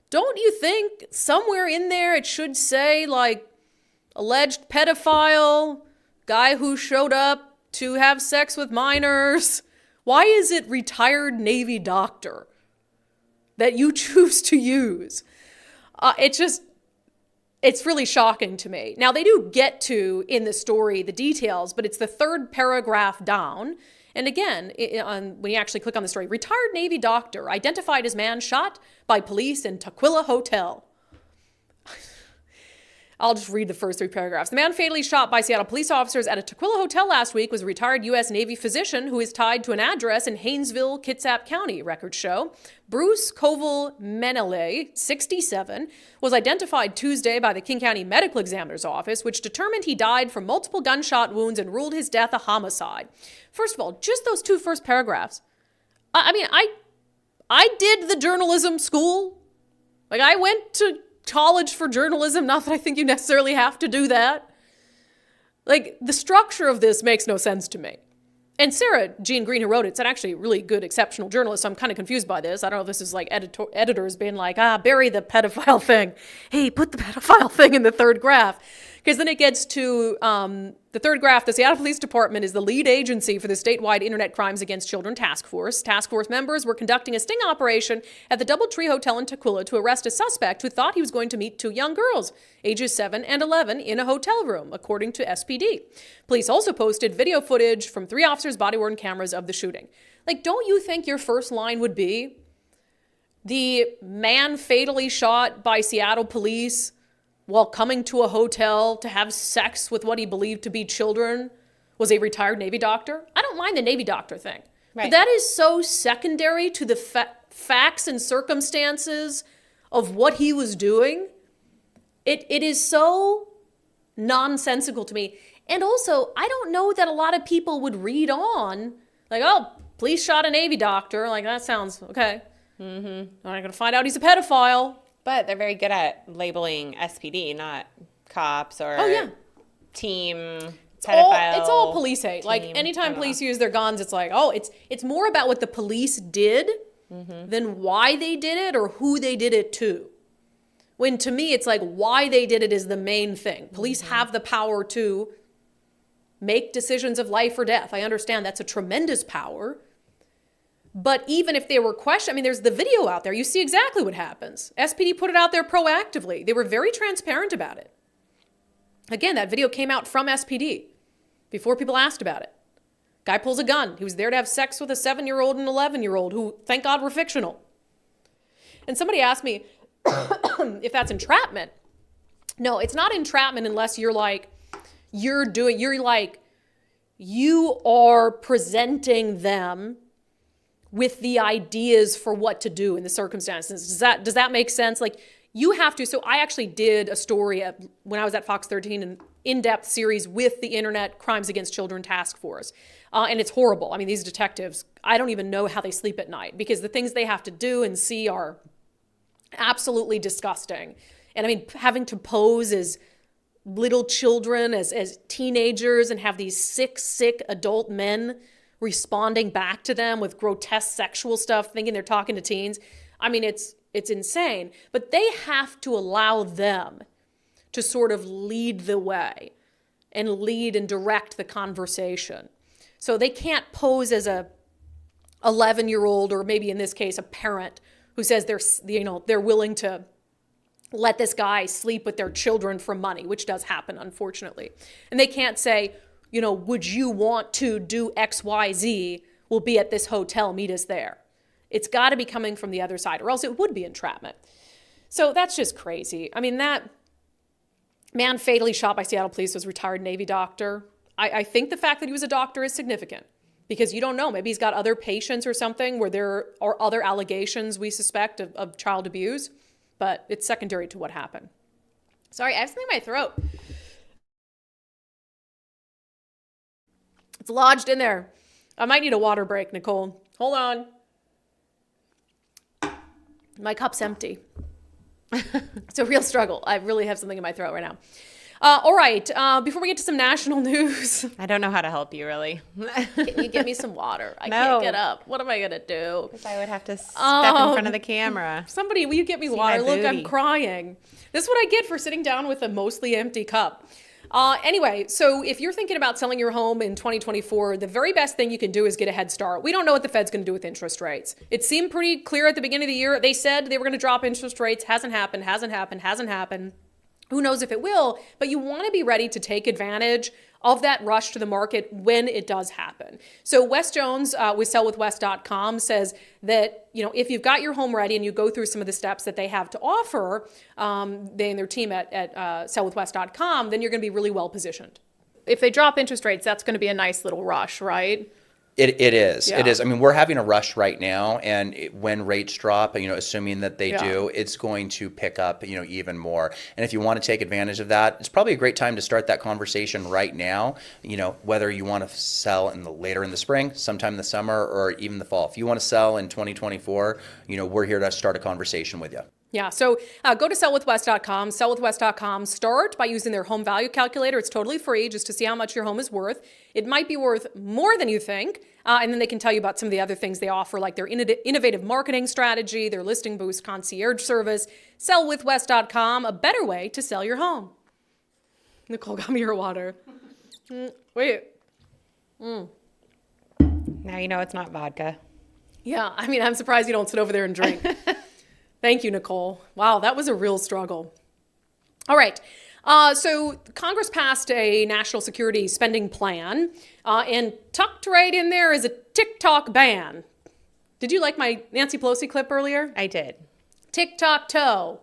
Don't you think somewhere in there it should say, like, alleged pedophile, guy who showed up to have sex with minors? Why is it retired Navy doctor that you choose to use? It's really shocking to me. Now, they do get to, in the story, the details, but it's the third paragraph down. And again, when you actually click on the story, retired Navy doctor identified as man shot by police in Tukwila Hotel. I'll just read the first 3 paragraphs. The man fatally shot by Seattle police officers at a Tukwila Hotel last week was a retired U.S. Navy physician who is tied to an address in Haynesville, Kitsap County, records show. Bruce Koval-Menele, 67, was identified Tuesday by the King County Medical Examiner's Office, which determined he died from multiple gunshot wounds and ruled his death a homicide. First of all, just those 2 first paragraphs. I mean, I did the journalism school. Like, I went to college for journalism, not that I think you necessarily have to do that. Like, the structure of this makes no sense to me. And Sarah Jean Green, who wrote it, said actually really good, exceptional journalist. So I'm kind of confused by this. I don't know if this is like editors being like, bury the pedophile thing. Hey, put the pedophile thing in the third graph. Because then it gets to the third graph. The Seattle Police Department is the lead agency for the statewide Internet Crimes Against Children Task Force. Task Force members were conducting a sting operation at the Doubletree Hotel in Tukwila to arrest a suspect who thought he was going to meet 2 young girls, ages 7 and 11, in a hotel room, according to SPD. Police also posted video footage from 3 officers' body-worn cameras of the shooting. Like, don't you think your first line would be, the man fatally shot by Seattle police while coming to a hotel to have sex with what he believed to be children was a retired Navy doctor? I don't mind the Navy doctor thing. Right. But that is so secondary to the facts and circumstances of what he was doing. It is so nonsensical to me. And also, I don't know that a lot of people would read on, like, oh, police shot a Navy doctor. Like, that sounds okay. Mm-hmm. I'm not going to find out he's a pedophile. But they're very good at labeling SPD, not cops or team pedophile. It's all police hate. Like, anytime police use their guns, it's like, oh, it's more about what the police did than why they did it or who they did it to. When to me, it's like why they did it is the main thing. Police have the power to make decisions of life or death. I understand that's a tremendous power. But even if they were questioned, I mean, there's the video out there. You see exactly what happens. SPD put it out there proactively. They were very transparent about it. Again, that video came out from SPD before people asked about it. Guy pulls a gun. He was there to have sex with a 7-year-old and 11-year-old who, thank God, were fictional. And somebody asked me if that's entrapment. No, it's not entrapment unless you're like, you are presenting them with the ideas for what to do in the circumstances. Does that make sense? Like you have to. So I actually did a story when I was at Fox 13, an in-depth series with the Internet Crimes Against Children Task Force. And it's horrible. I mean, these detectives, I don't even know how they sleep at night because the things they have to do and see are absolutely disgusting. And I mean, having to pose as little children, as teenagers, and have these sick adult men responding back to them with grotesque sexual stuff, thinking they're talking to teens. I mean, it's insane. But they have to allow them to sort of lead the way and lead and direct the conversation. So they can't pose as a 11-year-old, or maybe in this case, a parent who says they're willing to let this guy sleep with their children for money, which does happen, unfortunately. And they can't say, would you want to do X, Y, Z? We'll be at this hotel, meet us there. It's got to be coming from the other side, or else it would be entrapment. So that's just crazy. I mean, that man fatally shot by Seattle police was a retired Navy doctor. I think the fact that he was a doctor is significant because you don't know. Maybe he's got other patients or something where there are other allegations we suspect of child abuse, but it's secondary to what happened. Sorry, I have something in my throat. It's lodged in there. I might need a water break, Nicole. Hold on. My cup's empty. It's a real struggle. I really have something in my throat right now. All right. Before we get to some national news. I don't know how to help you, really. Can you give me some water? I can't get up. What am I going to do? Because I would have to step in front of the camera. Somebody, will you get me water? Look, I'm crying. This is what I get for sitting down with a mostly empty cup. Anyway, so if you're thinking about selling your home in 2024, the very best thing you can do is get a head start. We don't know what the Fed's going to do with interest rates. It seemed pretty clear at the beginning of the year. They said they were going to drop interest rates. Hasn't happened. Who knows if it will, but you want to be ready to take advantage of that rush to the market when it does happen. So Wes Jones with sellwithwes.com says that, if you've got your home ready and you go through some of the steps that they have to offer, they and their team at sellwithwes.com, then you're going to be really well positioned. If they drop interest rates, that's going to be a nice little rush, right? It is. Yeah. It is. I mean, we're having a rush right now, and when rates drop, assuming that they do, it's going to pick up, even more. And if you want to take advantage of that, it's probably a great time to start that conversation right now. Whether you want to sell later in the spring, sometime in the summer, or even the fall. If you want to sell in 2024, we're here to start a conversation with you. Yeah, so go to sellwithwes.com, sellwithwes.com. Start by using their home value calculator. It's totally free just to see how much your home is worth. It might be worth more than you think. And then they can tell you about some of the other things they offer, like their innovative marketing strategy, their listing boost concierge service. Sellwithwes.com, a better way to sell your home. Nicole got me her water. Wait. Now you know it's not vodka. Yeah, I mean, I'm surprised you don't sit over there and drink. Thank you, Nicole. Wow, that was a real struggle. All right. So Congress passed a national security spending plan, and tucked right in there is a TikTok ban. Did you like my Nancy Pelosi clip earlier? I did. Tic-tac-toe.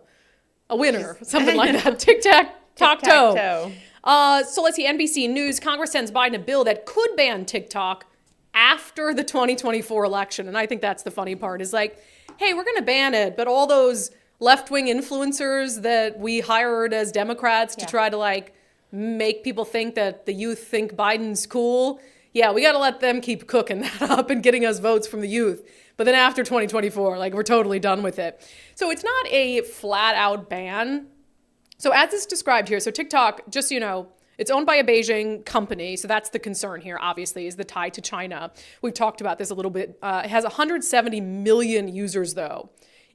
A winner. Something like that. Tic-tac-toe. So let's see. NBC News. Congress sends Biden a bill that could ban TikTok after the 2024 election. And I think that's the funny part is like, hey, we're going to ban it, but all those left-wing influencers that we hired as Democrats to try to make people think that the youth think Biden's cool. Yeah, we got to let them keep cooking that up and getting us votes from the youth. But then after 2024, we're totally done with it. So it's not a flat-out ban. So as it's described here, so TikTok, just It's owned by a Beijing company, so that's the concern here, obviously, is the tie to China. We've talked about this a little bit. It has 170 million users, though,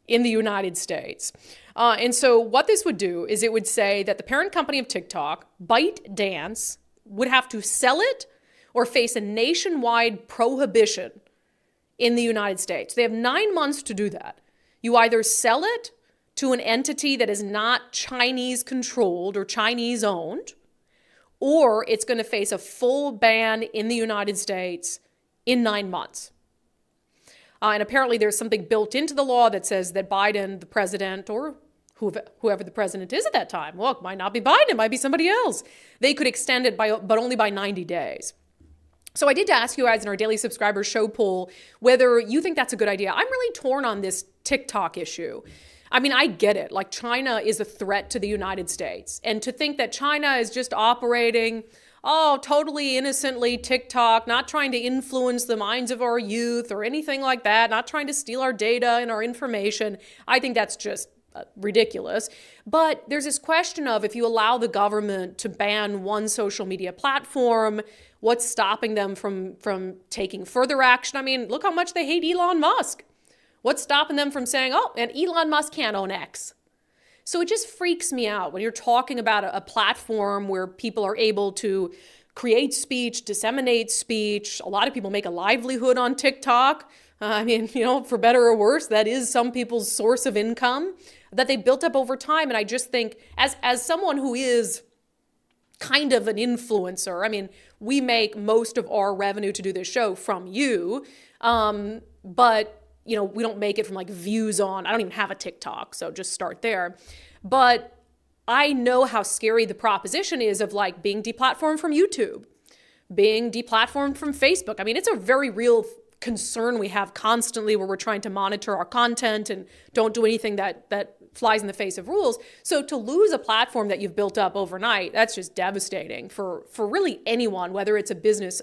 in the United States. And so what this would do is it would say that the parent company of TikTok, ByteDance, would have to sell it or face a nationwide prohibition in the United States. They have 9 months to do that. You either sell it to an entity that is not Chinese controlled or Chinese owned, or it's going to face a full ban in the United States in 9 months. And apparently there's something built into the law that says that Biden, the president, or whoever the president is at that time, well, it might not be Biden, it might be somebody else. They could extend it but only by 90 days. So I did ask you guys in our daily subscribers show poll whether you think that's a good idea. I'm really torn on this TikTok issue. I mean, I get it. Like, China is a threat to the United States. And to think that China is just operating, totally innocently, TikTok, not trying to influence the minds of our youth or anything like that, not trying to steal our data and our information, I think that's just ridiculous. But there's this question of, if you allow the government to ban one social media platform, what's stopping them from taking further action? I mean, look how much they hate Elon Musk. What's stopping them from saying, and Elon Musk can't own X? So it just freaks me out when you're talking about a platform where people are able to create speech, disseminate speech. A lot of people make a livelihood on TikTok. I mean, for better or worse, that is some people's source of income that they built up over time. And I just think, as someone who is kind of an influencer, I mean, we make most of our revenue to do this show from you, but we don't make it from like views on, I don't even have a TikTok, so just start there. But I know how scary the proposition is of like being deplatformed from YouTube, being deplatformed from Facebook. I mean, it's a very real concern we have constantly, where we're trying to monitor our content and don't do anything that flies in the face of rules. So to lose a platform that you've built up overnight, that's just devastating for really anyone, whether it's a business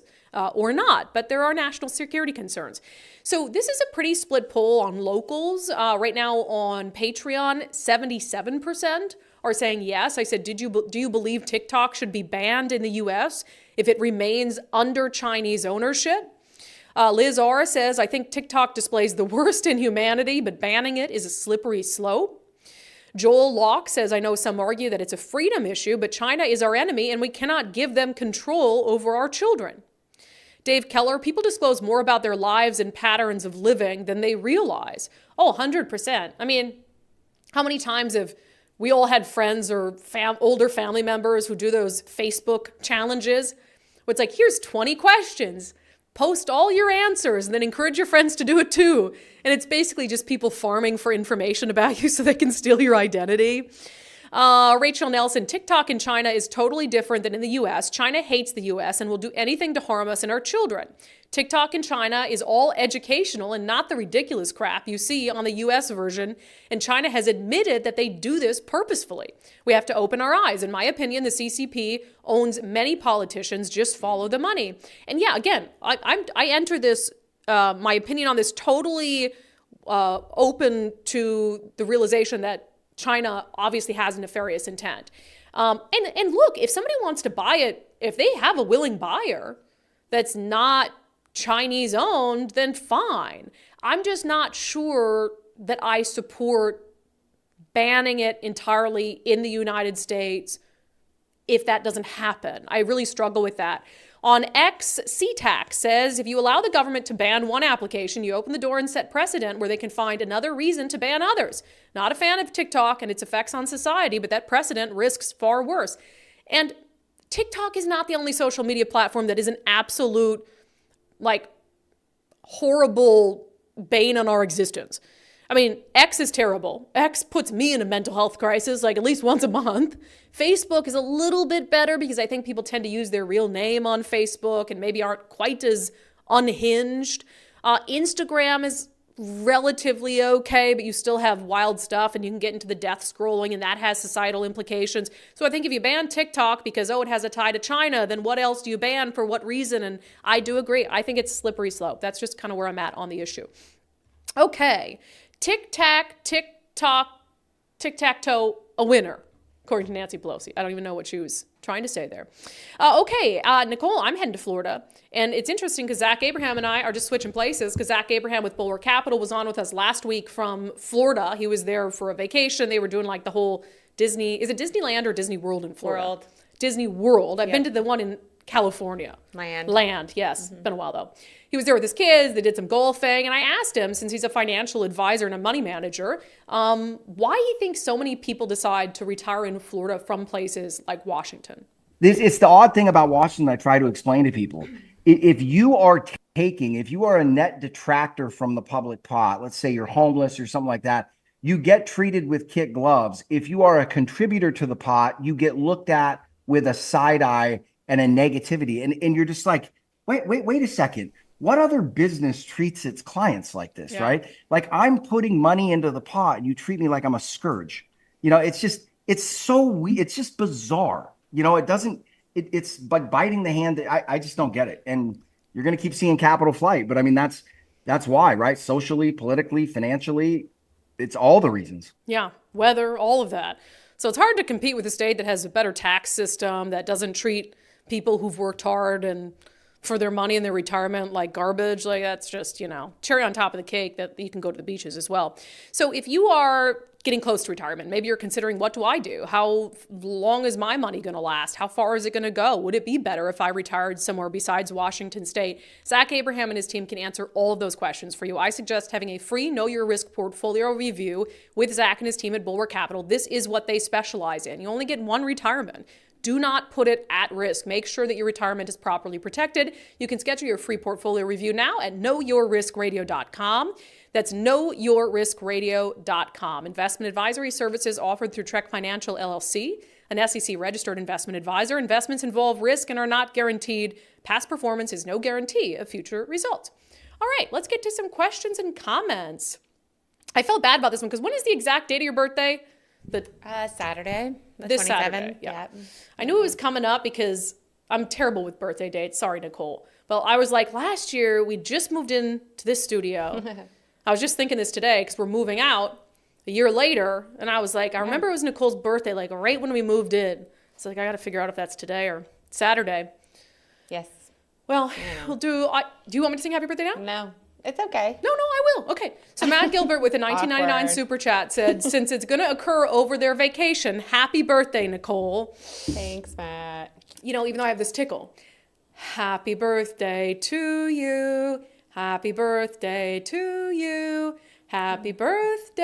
or not. But there are national security concerns. So this is a pretty split poll on locals. Right now on Patreon, 77% are saying yes. I said, do you believe TikTok should be banned in the US if it remains under Chinese ownership? Liz R says, I think TikTok displays the worst in humanity, but banning it is a slippery slope. Joel Locke says, I know some argue that it's a freedom issue, but China is our enemy and we cannot give them control over our children. Dave Keller, people disclose more about their lives and patterns of living than they realize. 100%. I mean, how many times have we all had friends or older family members who do those Facebook challenges? Where it's like, here's 20 questions. Post all your answers and then encourage your friends to do it too. And it's basically just people farming for information about you so they can steal your identity. Rachel Nelson, TikTok in China is totally different than in the US. China hates the US and will do anything to harm us and our children. TikTok in China is all educational and not the ridiculous crap you see on the US version. And China has admitted that they do this purposefully. We have to open our eyes. In my opinion, the CCP owns many politicians. Just follow the money. And yeah, again, I enter this, my opinion on this, totally open to the realization that China obviously has a nefarious intent. And look, if somebody wants to buy it, if they have a willing buyer that's not Chinese owned, then fine. I'm just not sure that I support banning it entirely in the United States if that doesn't happen. I really struggle with that. On X, CTAC says, if you allow the government to ban one application, you open the door and set precedent where they can find another reason to ban others. Not a fan of TikTok and its effects on society, but that precedent risks far worse. And TikTok is not the only social media platform that is an absolute, horrible bane on our existence. I mean, X is terrible. X puts me in a mental health crisis at least once a month. Facebook is a little bit better because I think people tend to use their real name on Facebook and maybe aren't quite as unhinged. Instagram is relatively okay, but you still have wild stuff and you can get into the death scrolling and that has societal implications. So I think if you ban TikTok because, it has a tie to China, then what else do you ban for what reason? And I do agree. I think it's slippery slope. That's just kind of where I'm at on the issue. Okay. Tic-tac, tick-tock, tic-tac-toe, a winner. according to Nancy Pelosi. I don't even know what she was trying to say there. Nicole, I'm heading to Florida. And it's interesting because Zach Abraham and I are just switching places because Zach Abraham with Bulwark Capital was on with us last week from Florida. He was there for a vacation. They were doing like the whole Disney, is it Disneyland or Disney World in Florida? World. Disney World. I've been to the one in California. Land, yes. Been a while though. He was there with his kids. They did some golfing. And I asked him, since he's a financial advisor and a money manager, why he thinks so many people decide to retire in Florida from places like Washington. It's the odd thing about Washington I try to explain to people. If you are a net detractor from the public pot, let's say you're homeless or something like that, you get treated with kid gloves. If you are a contributor to the pot, you get looked at with a side eye and a negativity. And you're just like, wait a second. What other business treats its clients like this, right? Like I'm putting money into the pot and you treat me like I'm a scourge. It's so weird. It's just bizarre. It's like biting the hand that I just don't get it. And you're going to keep seeing capital flight. But I mean, that's why, right? Socially, politically, financially, it's all the reasons. Yeah, weather, all of that. So it's hard to compete with a state that has a better tax system, that doesn't treat people who've worked hard and for their money and their retirement like garbage. Like that's just, cherry on top of the cake that you can go to the beaches as well. So if you are getting close to retirement, maybe you're considering, what do I do? How long is my money going to last? How far is it going to go? Would it be better if I retired somewhere besides Washington State? Zach Abraham and his team can answer all of those questions for you. I suggest having a free Know Your Risk portfolio review with Zach and his team at Bulwark Capital. This is what they specialize in. You only get one retirement. Do not put it at risk. Make sure that your retirement is properly protected. You can schedule your free portfolio review now at knowyourriskradio.com. That's knowyourriskradio.com. Investment advisory services offered through Trek Financial LLC, an SEC-registered investment advisor. Investments involve risk and are not guaranteed. Past performance is no guarantee of future results. All right, let's get to some questions and comments. I felt bad about this one because when is the exact date of your birthday? Saturday, this 27th. Saturday, yeah. I knew it was coming up because I'm terrible with birthday dates. Sorry, Nicole. Well, I was like, last year we just moved into this studio. I was just thinking this today because we're moving out a year later, and I was like, I remember it was Nicole's birthday, like right when we moved in. So like, I got to figure out if that's today or Saturday. Yes. Well, we'll do you want me to sing happy birthday now? No. It's okay. No, I will. Okay. So Matt Gilbert with a 1999 super chat said, since it's going to occur over their vacation, happy birthday, Nicole. Thanks, Matt. Even though I have this tickle. Happy birthday to you. Happy birthday to you. Happy birthday.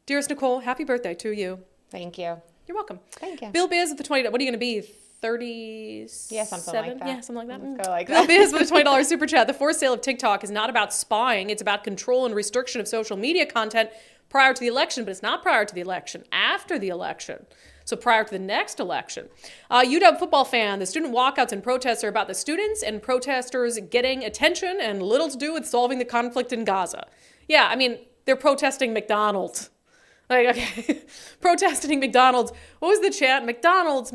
Dearest Nicole, happy birthday to you. Thank you. You're welcome. Thank you. Bill Biz with the $20. What are you going to be? 37? Yeah, something like that. Yeah, something like that. Let's go like Bill that. Biz with a $20 super chat. The forced sale of TikTok is not about spying. It's about control and restriction of social media content prior to the election, but it's not prior to the election, after the election. So prior to the next election. UW football fan, the student walkouts and protests are about the students and protesters getting attention and little to do with solving the conflict in Gaza. Yeah, I mean, they're protesting McDonald's. Protesting McDonald's. What was the chant? McDonald's,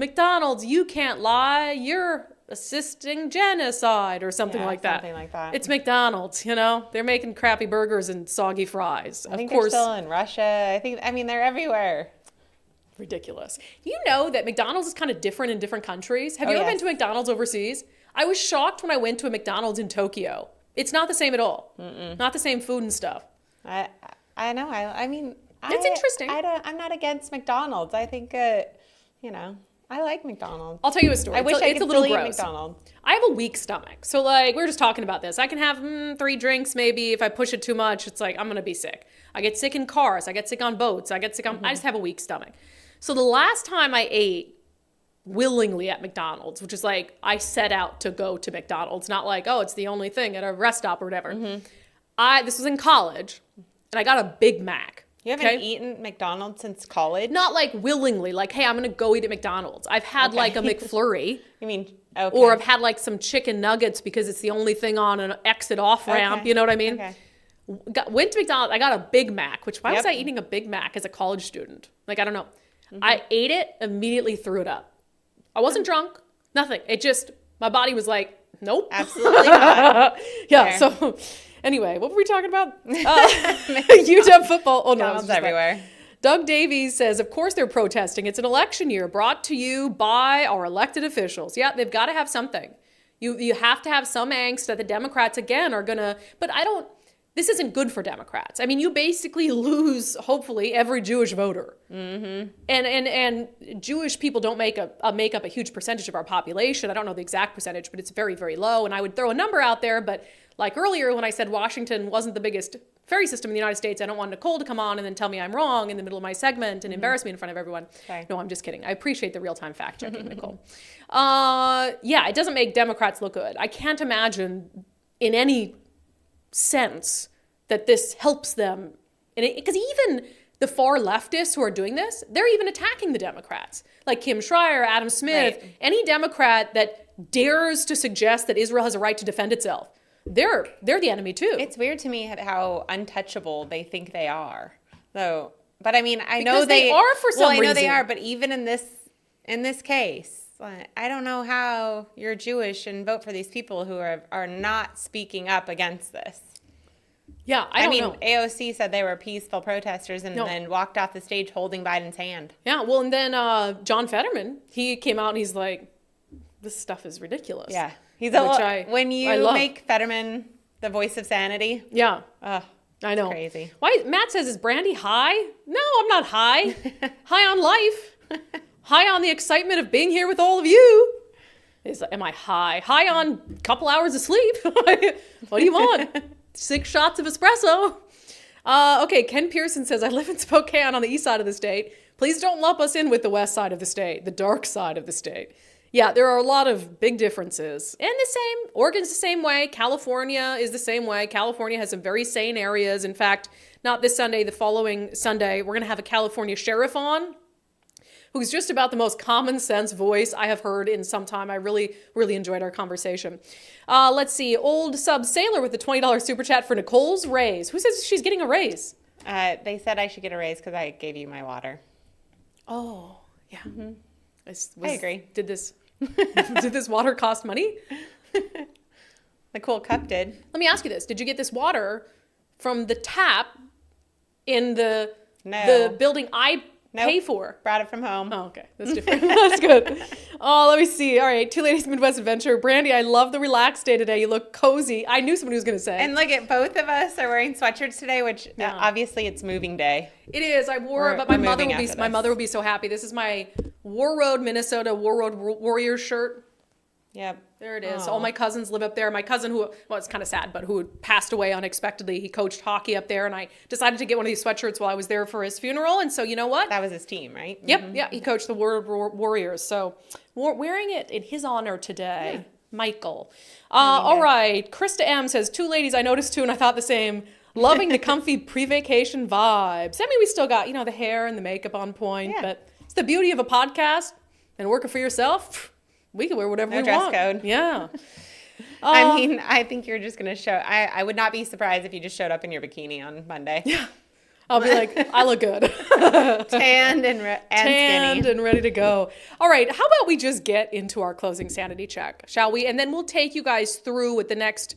you can't lie. You're assisting genocide or something like that. Something like that. It's McDonald's, They're making crappy burgers and soggy fries. I think they're still in Russia. They're everywhere. Ridiculous. You know that McDonald's is kind of different in different countries? Have you ever been to McDonald's overseas? I was shocked when I went to a McDonald's in Tokyo. It's not the same at all. Not the same food and stuff. I know. It's interesting. I'm not against McDonald's. I think, I like McDonald's. I'll tell you a story. I wish I could still eat gross. McDonald's. I have a weak stomach. So we were just talking about this. I can have 3 drinks maybe. If I push it too much, it's like I'm going to be sick. I get sick in cars. I get sick on boats. I get sick on, I just have a weak stomach. So the last time I ate willingly at McDonald's, which is like I set out to go to McDonald's, not like, oh, it's the only thing at a rest stop or whatever. This was in college, and I got a Big Mac. You haven't eaten McDonald's since college? Not like willingly, like, hey, I'm going to go eat at McDonald's. I've had like a McFlurry. You mean, okay. Or I've had like some chicken nuggets because it's the only thing on an exit off ramp. Okay. You know what I mean? Okay. Went to McDonald's. I got a Big Mac, which why was I eating a Big Mac as a college student? Like, I don't know. I ate it, immediately threw it up. I wasn't drunk, nothing. It just, my body was like, nope. Absolutely not. Yeah, so Anyway, what were we talking about? UW football. Oh, no. McDonald's everywhere. Doug Davies says, of course they're protesting. It's an election year brought to you by our elected officials. Yeah, they've got to have something. You have to have some angst that the Democrats, again, are going to, but this isn't good for Democrats. I mean, you basically lose, hopefully, every Jewish voter. Mm-hmm. And Jewish people don't make up a huge percentage of our population. I don't know the exact percentage, but it's very, very low. And I would throw a number out there, but like earlier when I said Washington wasn't the biggest ferry system in the United States, I don't want Nicole to come on and then tell me I'm wrong in the middle of my segment and embarrass me in front of everyone. Okay. No, I'm just kidding. I appreciate the real-time fact-checking, Nicole. Yeah, it doesn't make Democrats look good. I can't imagine in any sense that this helps them. Because even the far leftists who are doing this, they're even attacking the Democrats. Like Kim Schreier, Adam Smith, right. Any Democrat that dares to suggest that Israel has a right to defend itself, they're the enemy too. It's weird to me how untouchable they think they are. So, but I mean, I because know they are for some reason. I know they are, but even in this case, I don't know how you're Jewish and vote for these people who are not speaking up against this. Yeah, I mean, know. AOC said they were peaceful protesters and then walked off the stage holding Biden's hand. Yeah, well, and then John Fetterman, he came out and he's like, this stuff is ridiculous. Yeah. When you make Fetterman the voice of sanity. Yeah. I know. Crazy. Why? Matt says, is Brandi high? No, I'm not high. High on life. High on the excitement of being here with all of you. Am I high? High on a couple hours of sleep. What do you want? 6 shots of espresso. Okay, Ken Pearson says, I live in Spokane on the east side of the state. Please don't lump us in with the west side of the state, the dark side of the state. Yeah, there are a lot of big differences. And Oregon's the same way. California is the same way. California has some very sane areas. In fact, not this Sunday, the following Sunday, we're going to have a California sheriff on who's just about the most common sense voice I have heard in some time. I really, really enjoyed our conversation. Let's see. Old Sub Sailor with the $20 super chat for Nicole's raise. Who says she's getting a raise? They said I should get a raise because I gave you my water. Oh, yeah. Mm-hmm. I agree. Did this water cost money? The cool cup did. Let me ask you this. Did you get this water from the tap in the building I pay for? Brought it from home. Oh, okay. That's different. That's good. Oh, let me see. All right. 2 Ladies Midwest Adventure. Brandi, I love the relaxed day today. You look cozy. I knew somebody was going to say. And look at both of us are wearing sweatshirts today, which obviously it's moving day. It is. I wore it, but my mother will be so happy. This is my War Road, Minnesota War Road Warriors shirt. Yep. There it is. All my cousins live up there. My cousin it's kind of sad, but who passed away unexpectedly. He coached hockey up there, and I decided to get one of these sweatshirts while I was there for his funeral. And so, you know what? That was his team, right? Yep. Mm-hmm. Yeah. He coached the Warriors. So wearing it in his honor today. Yeah. Michael. All right. Krista M says, 2 ladies I noticed too, and I thought the same. Loving the comfy pre-vacation vibes. I mean, we still got, the hair and the makeup on point, but it's the beauty of a podcast and working for yourself. We can wear whatever we want. No dress code. Yeah. I mean, I think you're just going to show. I would not be surprised if you just showed up in your bikini on Monday. Yeah. I'll be like, I look good. Tanned and skinny. And ready to go. All right. How about we just get into our closing sanity check, shall we? And then we'll take you guys through what the next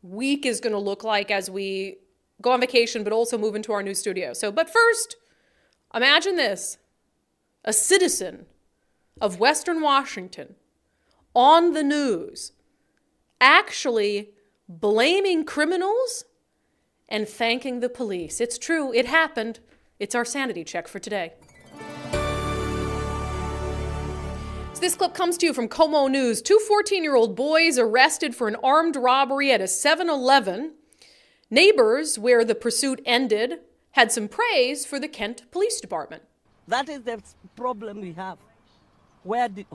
week is going to look like as we go on vacation, but also move into our new studio. But first, imagine this. A citizen of Western Washington on the news actually blaming criminals and thanking the police. It's true. It happened. It's our sanity check for today. So this clip comes to you from Como News. 2 14-year-old boys arrested for an armed robbery at a 7-Eleven. Neighbors, where the pursuit ended, had some praise for the Kent Police Department. That is the problem we have.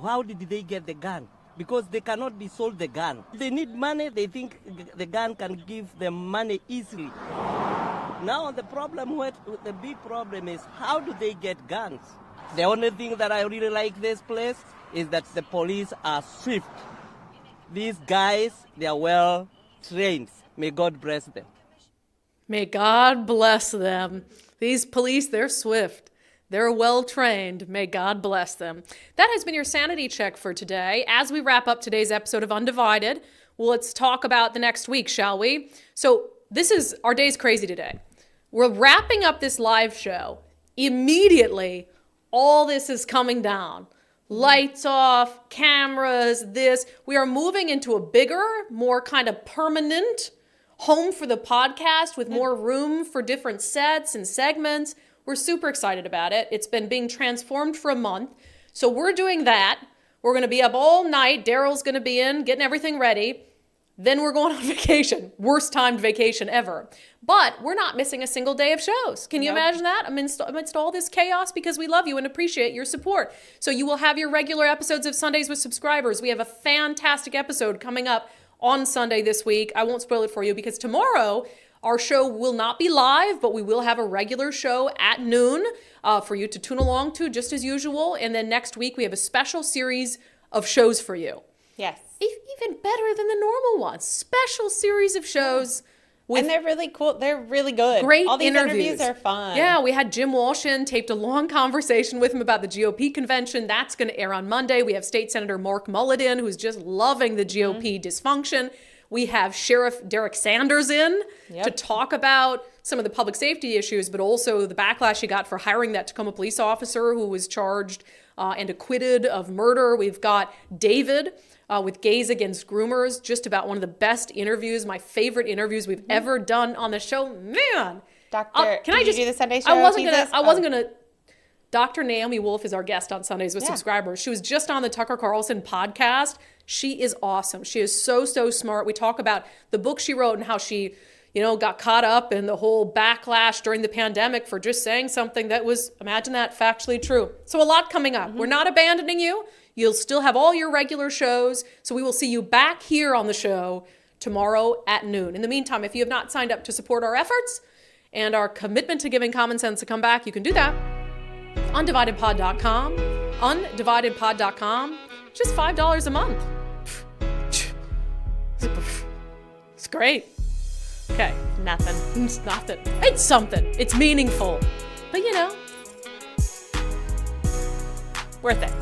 How did they get the gun? Because they cannot be sold the gun. They need money. They think the gun can give them money easily. Now the big problem is, how do they get guns? The only thing that I really like this place is that the police are swift. These guys, they are well trained. May God bless them. May God bless them. These police, they're swift. They're well-trained. May God bless them. That has been your sanity check for today. As we wrap up today's episode of Undivided, let's talk about the next week, shall we? So our day's crazy today. We're wrapping up this live show. Immediately, all this is coming down. Lights off, cameras, this. We are moving into a bigger, more kind of permanent home for the podcast with more room for different sets and segments. We're super excited about it. It's been being transformed for a month. So we're doing that. We're going to be up all night. Daryl's going to be in, getting everything ready. Then we're going on vacation. Worst timed vacation ever. But we're not missing a single day of shows. Can you imagine that? Amidst all this chaos, because we love you and appreciate your support. So you will have your regular episodes of Sundays with Subscribers. We have a fantastic episode coming up on Sunday this week. I won't spoil it for you because tomorrow our show will not be live, but we will have a regular show at noon for you to tune along to just as usual. And then next week we have a special series of shows for you. Yes. Even better than the normal ones. Special series of shows. And they're really cool. They're really good. Great All these interviews are fun. Yeah, we had Jim Walsh in, taped a long conversation with him about the GOP convention. That's going to air on Monday. We have State Senator Mark Mullin, who's just loving the GOP dysfunction. We have Sheriff Derek Sanders in to talk about some of the public safety issues, but also the backlash he got for hiring that Tacoma police officer who was charged and acquitted of murder. We've got David with Gays Against Groomers, just about one of the best interviews, my favorite interviews we've ever done on the show. Man, Doctor, can I just do the Sunday show? I wasn't gonna. Dr. Naomi Wolf is our guest on Sundays with Subscribers. She was just on the Tucker Carlson podcast. She is awesome. She is so smart. We talk about the book she wrote and how she, got caught up in the whole backlash during the pandemic for just saying something that was, imagine that, factually true. So a lot coming up. We're not abandoning you. You'll still have all your regular shows. So we will see you back here on the show tomorrow at noon. In the meantime, if you have not signed up to support our efforts and our commitment to giving common sense to come back, you can do that. undividedpod.com. undividedpod.com. Just $5 a month. It's great. Okay. Nothing. It's nothing. It's something. It's meaningful. But worth it.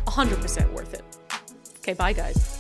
100% worth it. Okay, bye guys.